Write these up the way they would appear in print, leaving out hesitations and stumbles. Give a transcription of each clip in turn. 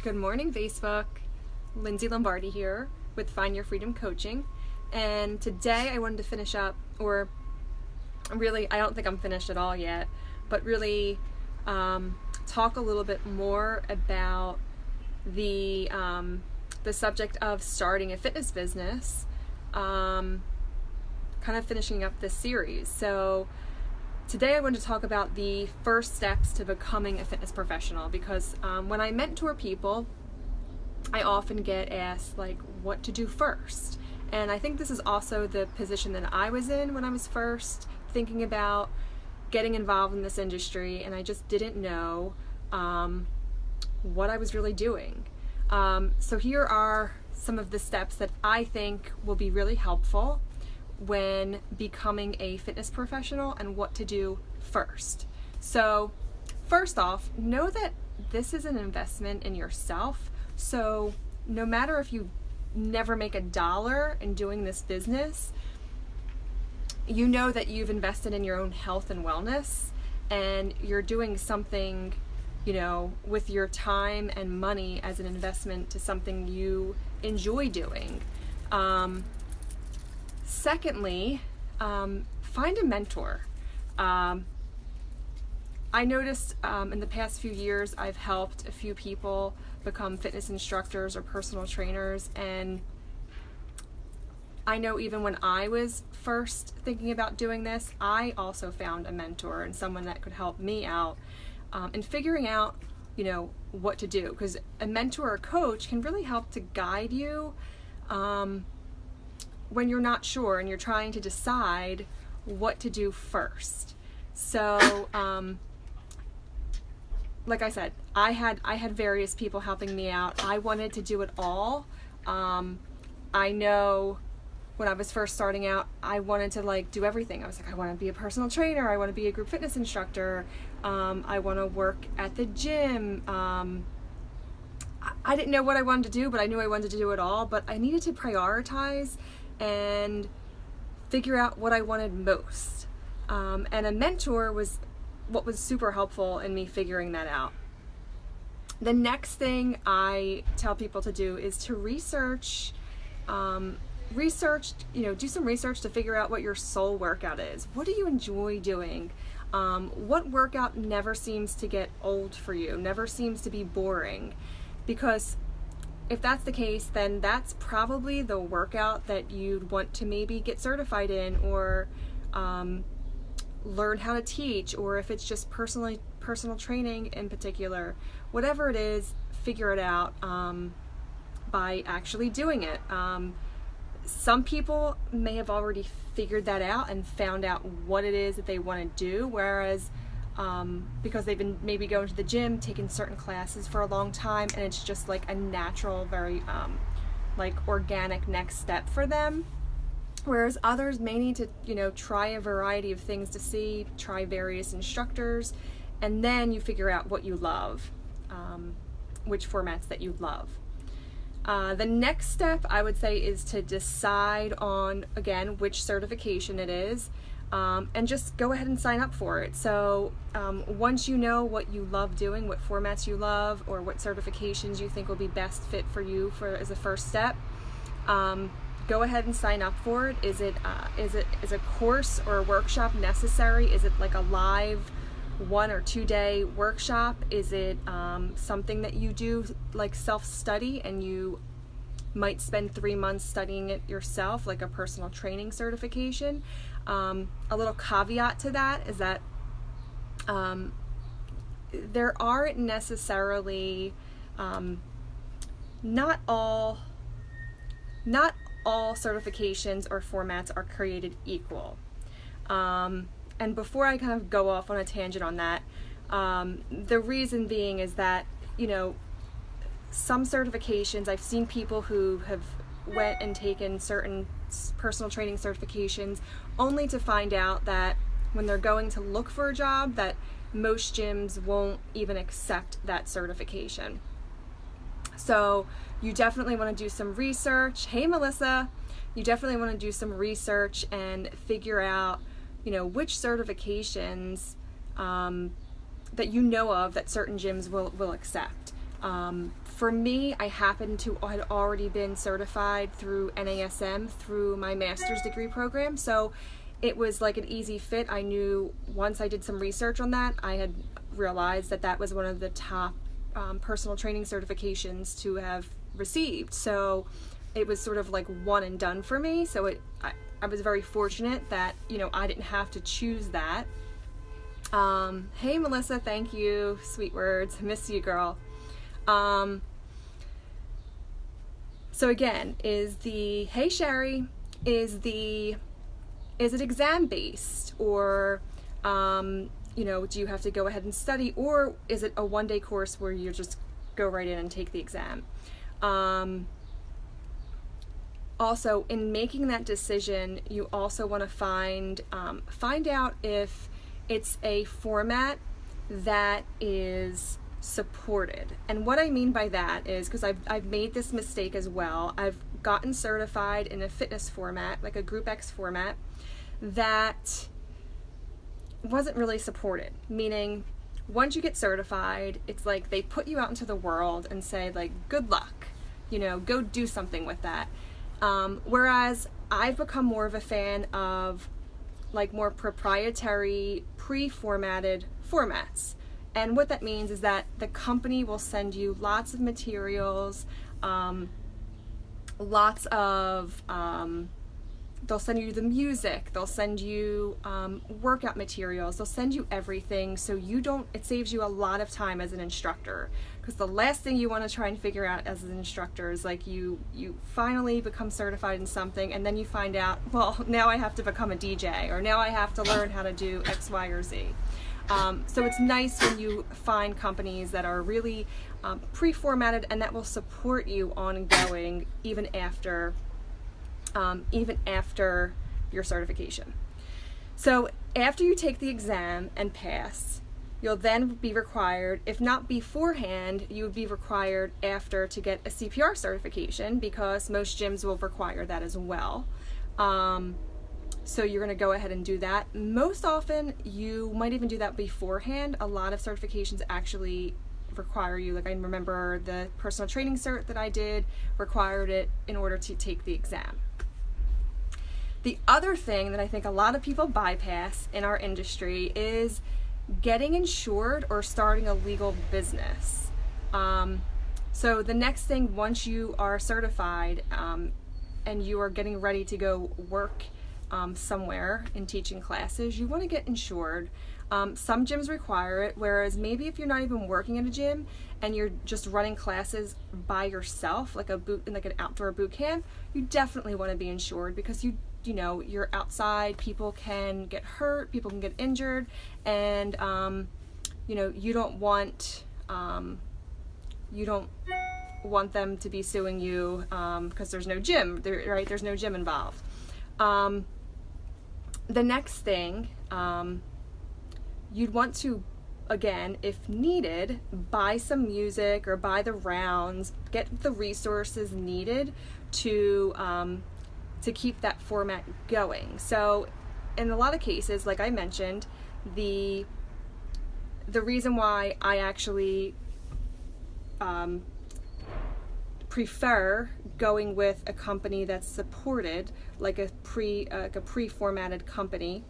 Good morning, Facebook. Lindsay Lombardi here with Find Your Freedom Coaching. And today I wanted to finish up, or really, I don't think I'm finished at all yet, but really talk a little bit more about the subject of starting a fitness business, kind of finishing up this series. So today I want to talk about the first steps to becoming a fitness professional, because when I mentor people, I often get asked what to do first. And I think this is also the position that I was in when I was first thinking about getting involved in this industry, and I just didn't know what I was really doing. So here are some of the steps that I think will be really helpful when becoming a fitness professional and what to do first. So first off, know that this is an investment in yourself. So no matter if you never make $1 in doing this business, you know that you've invested in your own health and wellness, and you're doing something, with your time and money as an investment to something you enjoy doing. Secondly, find a mentor. I noticed in the past few years I've helped a few people become fitness instructors or personal trainers, and I know even when I was first thinking about doing this, I also found a mentor and someone that could help me out in figuring out what to do, because a mentor or coach can really help to guide you when you're not sure and you're trying to decide what to do first. So like I said, I had various people helping me out. I wanted to do it all. I know when I was first starting out, I wanted to do everything. I was like, I want to be a personal trainer, I want to be a group fitness instructor, I want to work at the gym. I didn't know what I wanted to do, but I knew I wanted to do it all. But I needed to prioritize and figure out what I wanted most. And a mentor was what was super helpful in me figuring that out. The next thing I tell people to do is to research, do some research to figure out what your soul workout is. What do you enjoy doing? What workout never seems to get old for you, never seems to be boring? Because if that's the case, then that's probably the workout that you'd want to maybe get certified in, or learn how to teach, or if it's just personal training in particular. Whatever it is, figure it out by actually doing it. Some people may have already figured that out and found out what it is that they want to do, whereas because they've been maybe going to the gym, taking certain classes for a long time, and it's just a natural, very organic next step for them. Whereas others may need to, try a variety of things to see, try various instructors, and then you figure out what you love, which formats that you love. The next step, I would say, is to decide on, again, which certification it is, and just go ahead and sign up for it. So once you know what you love doing, what formats you love, or what certifications you think will be best fit for you as a first step, go ahead and sign up for it. Is a course or a workshop necessary? Is it a live 1 or 2 day workshop? Is it something that you do self-study, and you might spend 3 months studying it yourself, like a personal training certification? A little caveat to that is that there aren't necessarily not all certifications or formats are created equal. And before I kind of go off on a tangent on that, the reason being is that, some certifications, I've seen people who have went and taken certain personal training certifications only to find out that when they're going to look for a job, that most gyms won't even accept that certification. So you definitely want to do some research. Hey, Melissa. You definitely want to do some research and figure out, which certifications that you know of that certain gyms will accept. For me, I happened to had already been certified through NASM through my master's degree program, so it was like an easy fit. I knew once I did some research on that, I had realized that that was one of the top personal training certifications to have received. So it was sort of like one and done for me. So I was very fortunate that, you know, I didn't have to choose that. Hey Melissa, thank you. Sweet words. Miss you, girl. So again, hey Sherry, is it exam based, or you know, do you have to go ahead and study, or is it a one-day course where you just go right in and take the exam? Also, in making that decision, you also want to find out if it's a format that is supported. And what I mean by that is, because I've made this mistake as well, I've gotten certified in a fitness format, like a Group X format, that wasn't really supported. Meaning, once you get certified, it's like they put you out into the world and say, like, good luck, you know, go do something with that. Whereas I've become more of a fan of like more proprietary, pre-formatted formats. And what that means is that the company will send you lots of materials, they'll send you the music, they'll send you workout materials, they'll send you everything, so it saves you a lot of time as an instructor. Because the last thing you want to try and figure out as an instructor is like you finally become certified in something, and then you find out, well, now I have to become a DJ, or now I have to learn how to do X, Y, or Z. So it's nice when you find companies that are really pre-formatted and that will support you ongoing even after your certification. So after you take the exam and pass, you'll then be required, if not beforehand, you would be required after to get a CPR certification, because most gyms will require that as well. So you're going to go ahead and do that. Most often, you might even do that beforehand. A lot of certifications actually require you, like I remember the personal training cert that I did required it in order to take the exam. The other thing that I think a lot of people bypass in our industry is getting insured or starting a legal business. So the next thing, once you are certified and you are getting ready to go work somewhere in teaching classes, you want to get insured. Some gyms require it, whereas maybe if you're not even working at a gym and you're just running classes by yourself, like an outdoor boot camp, you definitely want to be insured, because you know, you're outside, people can get hurt, people can get injured, and you know, you don't want them to be suing you because there's no gym, right? There's no gym involved. The next thing, you'd want to, again, if needed, buy some music or buy the rounds, get the resources needed to keep that format going. So in a lot of cases, like I mentioned, the reason why I actually prefer going with a company that's supported, like a pre-formatted company,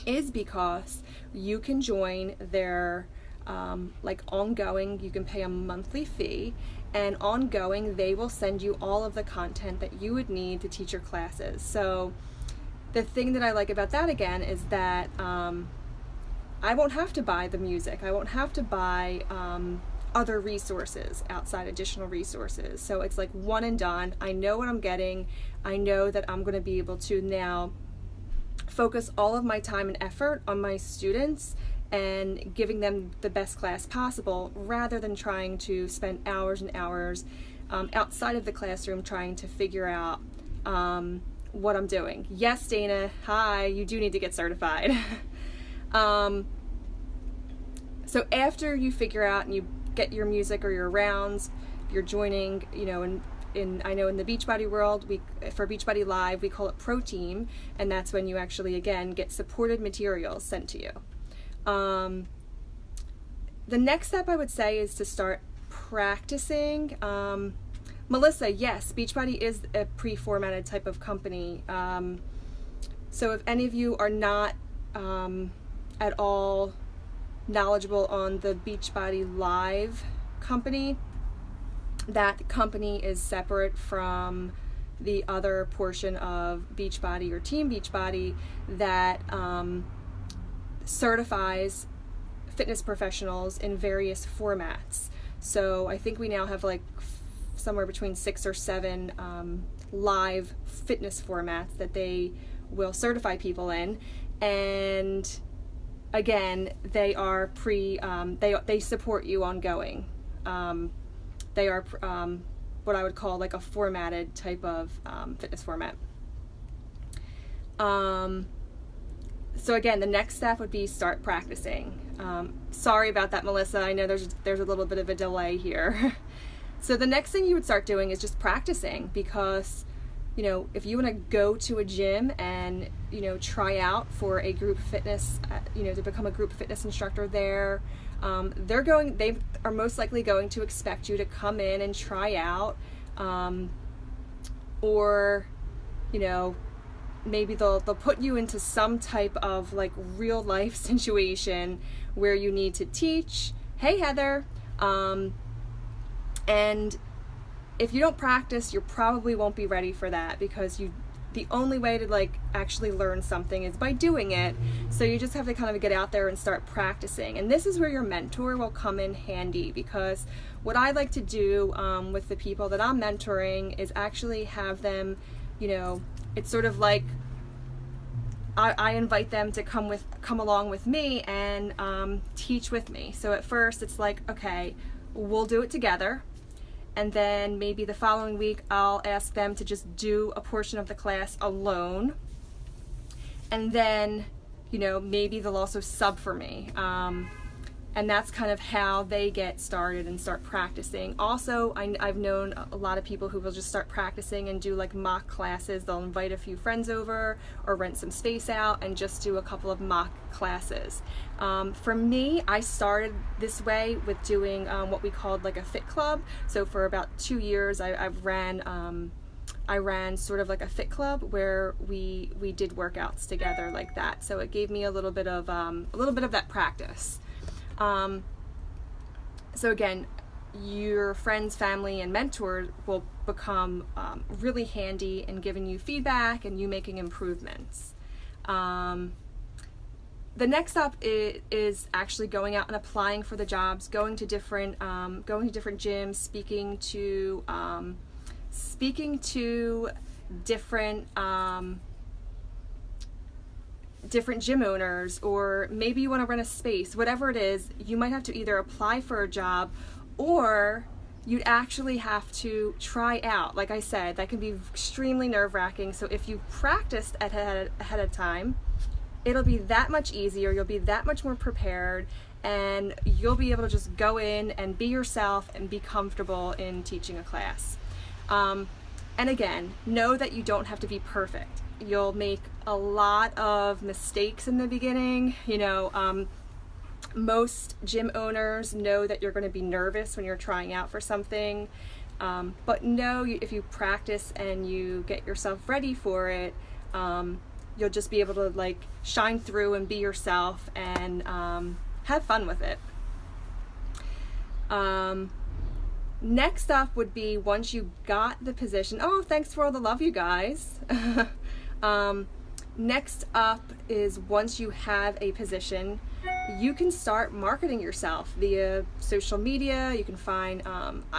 is because you can join their like ongoing, you can pay a monthly fee, and ongoing they will send you all of the content that you would need to teach your classes. So the thing that I like about that, again, is that I won't have to buy the music, I won't have to buy other resources, outside additional resources. So it's like one and done. I know what I'm getting. I know that I'm going to be able to now focus all of my time and effort on my students and giving them the best class possible, rather than trying to spend hours and hours outside of the classroom trying to figure out what I'm doing. Yes, Dana, hi, you do need to get certified. So after you figure out and you get your music or your rounds, you're joining, you know, I know in the Beachbody world, for Beachbody Live, we call it Pro Team, and that's when you actually, again, get supported materials sent to you. The next step I would say is to start practicing, Melissa, yes, Beachbody is a pre-formatted type of company. So if any of you are not at all knowledgeable on the Beachbody Live company, that company is separate from the other portion of Beachbody or Team Beachbody that certifies fitness professionals in various formats. So I think we now have like somewhere between 6 or 7 live fitness formats that they will certify people in, and again, they are they support you ongoing. They are what I would call like a formatted type of fitness format. So again, the next step would be start practicing. Sorry about that, Melissa. I know there's a little bit of a delay here. So the next thing you would start doing is just practicing, because you know, if you want to go to a gym and, you know, try out for a group fitness, you know, to become a group fitness instructor there, they are most likely going to expect you to come in and try out, or, you know, maybe they'll put you into some type of like real life situation where you need to teach. Hey, Heather. And if you don't practice, you probably won't be ready for that, because the only way to like actually learn something is by doing it. So you just have to kind of get out there and start practicing. And this is where your mentor will come in handy, because what I like to do with the people that I'm mentoring is actually have them, you know, it's sort of like I invite them to come along with me and teach with me. So at first it's like, okay, we'll do it together. And then maybe the following week I'll ask them to just do a portion of the class alone. And then, you know, maybe they'll also sub for me. And that's kind of how they get started and start practicing. Also, I've known a lot of people who will just start practicing and do like mock classes. They'll invite a few friends over or rent some space out and just do a couple of mock classes. For me, I started this way with doing what we called like a fit club. So for about 2 years, I ran sort of like a fit club where we did workouts together like that. So it gave me a little bit of that practice. So again, your friends, family, and mentors will become really handy in giving you feedback and you making improvements. The next step is actually going out and applying for the jobs, going to different gyms, speaking to different gym owners, or maybe you want to rent a space. Whatever it is, you might have to either apply for a job, or you'd actually have to try out. Like I said, that can be extremely nerve-wracking. So if you practiced ahead of time, it'll be that much easier. You'll be that much more prepared, and you'll be able to just go in and be yourself and be comfortable in teaching a class. And again, know that you don't have to be perfect. You'll make a lot of mistakes in the beginning. You know, most gym owners know that you're going to be nervous when you're trying out for something, but know if you practice and you get yourself ready for it, you'll just be able to like shine through and be yourself and have fun with it. Next up would be, once you got the position, oh, thanks for all the love, you guys. Next up is, once you have a position, you can start marketing yourself via social media. You can find,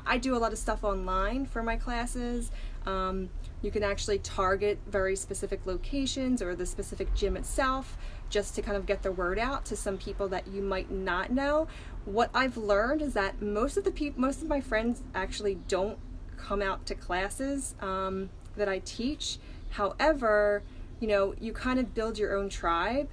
I do a lot of stuff online for my classes. You can actually target very specific locations or the specific gym itself, just to kind of get the word out to some people that you might not know. What I've learned is that most of my friends actually don't come out to classes that I teach. However, you know, you kind of build your own tribe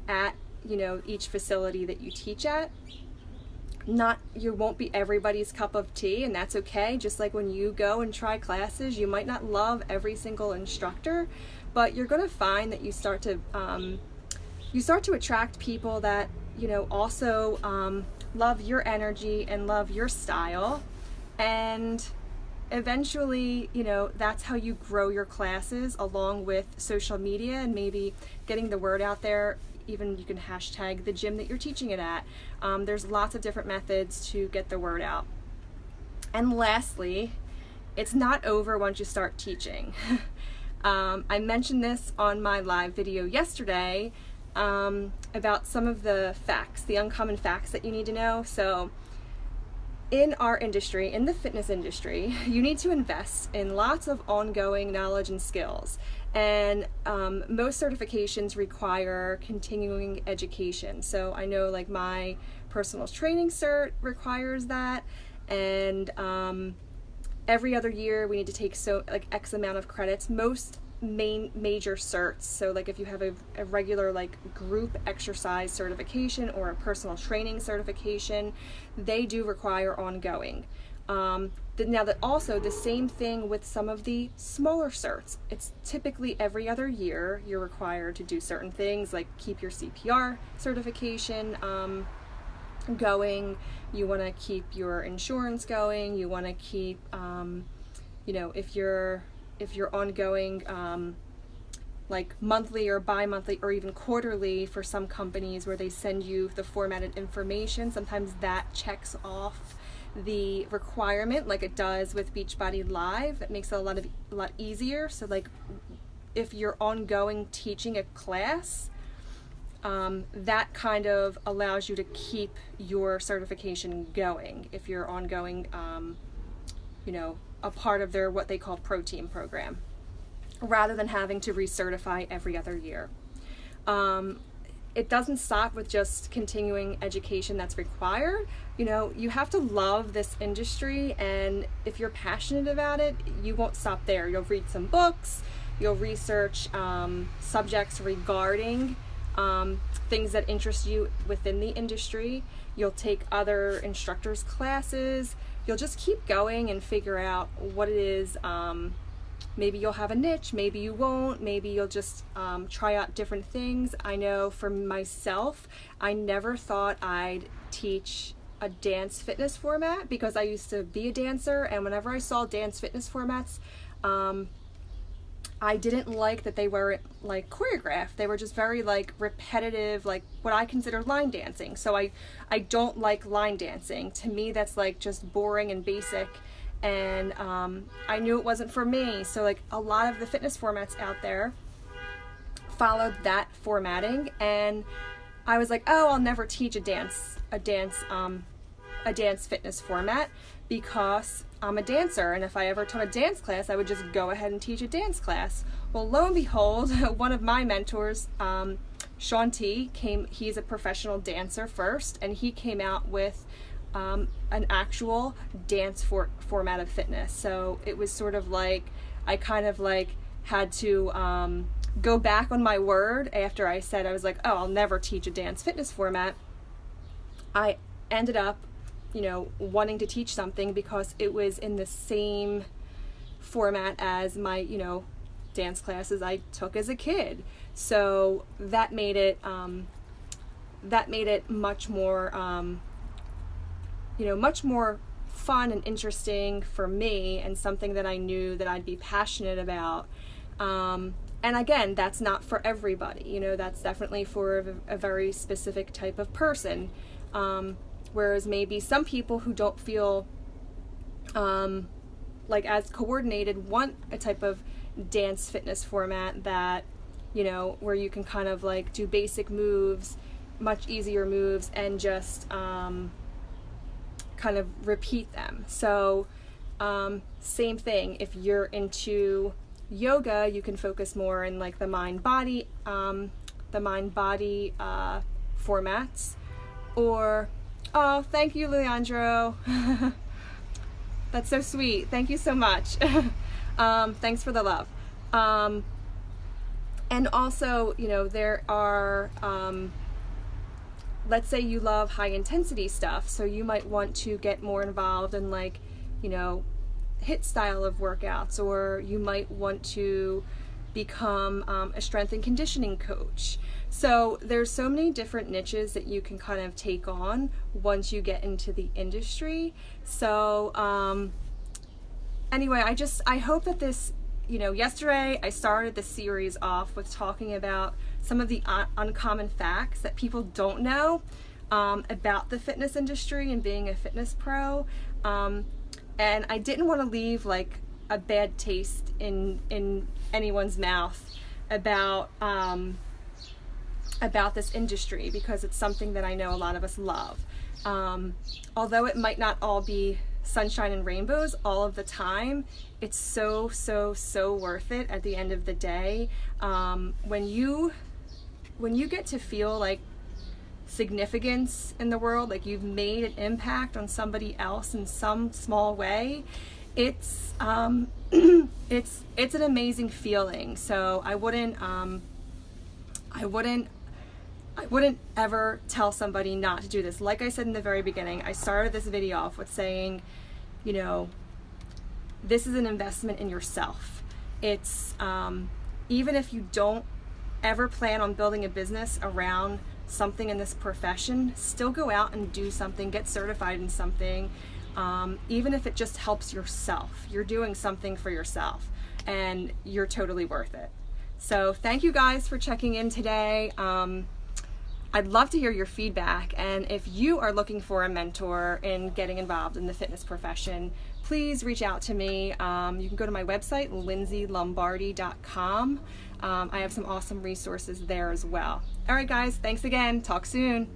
at, you know, each facility that you teach at. You won't be everybody's cup of tea, and that's okay. Just like when you go and try classes, you might not love every single instructor, but you're going to find that you start to attract people that, you know, also love your energy and love your style. And eventually, you know, that's how you grow your classes, along with social media and maybe getting the word out there. Even you can hashtag the gym that you're teaching it at. There's lots of different methods to get the word out. And lastly, it's not over once you start teaching. I mentioned this on my live video yesterday about some of the facts, the uncommon facts that you need to know. So in our industry, in the fitness industry, you need to invest in lots of ongoing knowledge and skills. And most certifications require continuing education. So I know like my personal training cert requires that, and every other year we need to take like X amount of credits. Most major certs, so like if you have a regular like group exercise certification or a personal training certification, they do require ongoing. Now that also the same thing with some of the smaller certs. It's typically every other year you're required to do certain things, like keep your CPR certification going. You want to keep your insurance going. You want to keep, you know, if you're ongoing, like monthly or bi-monthly or even quarterly for some companies where they send you the formatted information, sometimes that checks off the requirement like it does with Beachbody Live. It makes it a lot easier. So like if you're ongoing teaching a class, that kind of allows you to keep your certification going if you're ongoing, you know, a part of their what they call pro team program, rather than having to recertify every other year. It doesn't stop with just continuing education that's required. You know, you have to love this industry, and if you're passionate about it, you won't stop there. You'll read some books, you'll research subjects regarding things that interest you within the industry. You'll take other instructors' classes. You'll just keep going and figure out what it is. Maybe you'll have a niche, maybe you won't, maybe you'll just try out different things. I know for myself, I never thought I'd teach a dance fitness format because I used to be a dancer, and whenever I saw dance fitness formats, I didn't like that they weren't like choreographed. They were just very like repetitive, like what I consider line dancing. So I don't like line dancing. To me, that's like just boring and basic. And I knew it wasn't for me. So like a lot of the fitness formats out there followed that formatting, and I was like, oh, I'll never teach a dance fitness format because I'm a dancer, and if I ever taught a dance class, I would just go ahead and teach a dance class. Well, lo and behold, one of my mentors, Sean T, he's a professional dancer first, and he came out with an actual dance format of fitness. So it was sort of like I kind of like had to go back on my word after I said, I was like, oh, I'll never teach a dance fitness format. I ended up, you know, wanting to teach something because it was in the same format as my, you know, dance classes I took as a kid. So that made it much more you know, much more fun and interesting for me, and something that I knew that I'd be passionate about. And again, that's not for everybody, you know, that's definitely for a very specific type of person. Whereas maybe some people who don't feel like as coordinated want a type of dance fitness format that, you know, where you can kind of like do basic moves, much easier moves, and just kind of repeat them. So same thing, if you're into yoga, you can focus more in like the mind-body formats. Or, oh, thank you, Leandro. That's so sweet. Thank you so much. Thanks for the love. And also, you know, there are let's say you love high intensity stuff, so you might want to get more involved in like, you know, HIIT style of workouts, or you might want to become a strength and conditioning coach. So there's so many different niches that you can kind of take on once you get into the industry. So anyway, I hope that this, yesterday I started this series off with talking about some of the uncommon facts that people don't know about the fitness industry and being a fitness pro. And I didn't want to leave like a bad taste in anyone's mouth about this industry, because it's something that I know a lot of us love. Although it might not all be sunshine and rainbows all of the time, it's so worth it at the end of the day. When you get to feel like significance in the world, like you've made an impact on somebody else in some small way, it's it's an amazing feeling. So I wouldn't ever tell somebody not to do this. Like I said in the very beginning, I started this video off with saying, this is an investment in yourself. It's even if you don't ever plan on building a business around something in this profession, still go out and do something, get certified in something. Even if it just helps yourself, you're doing something for yourself, and you're totally worth it. So thank you guys for checking in today. I'd love to hear your feedback, and if you are looking for a mentor in getting involved in the fitness profession, please reach out to me. You can go to my website, lindsaylombardi.com. I have some awesome resources there as well. All right guys, thanks again. Talk soon.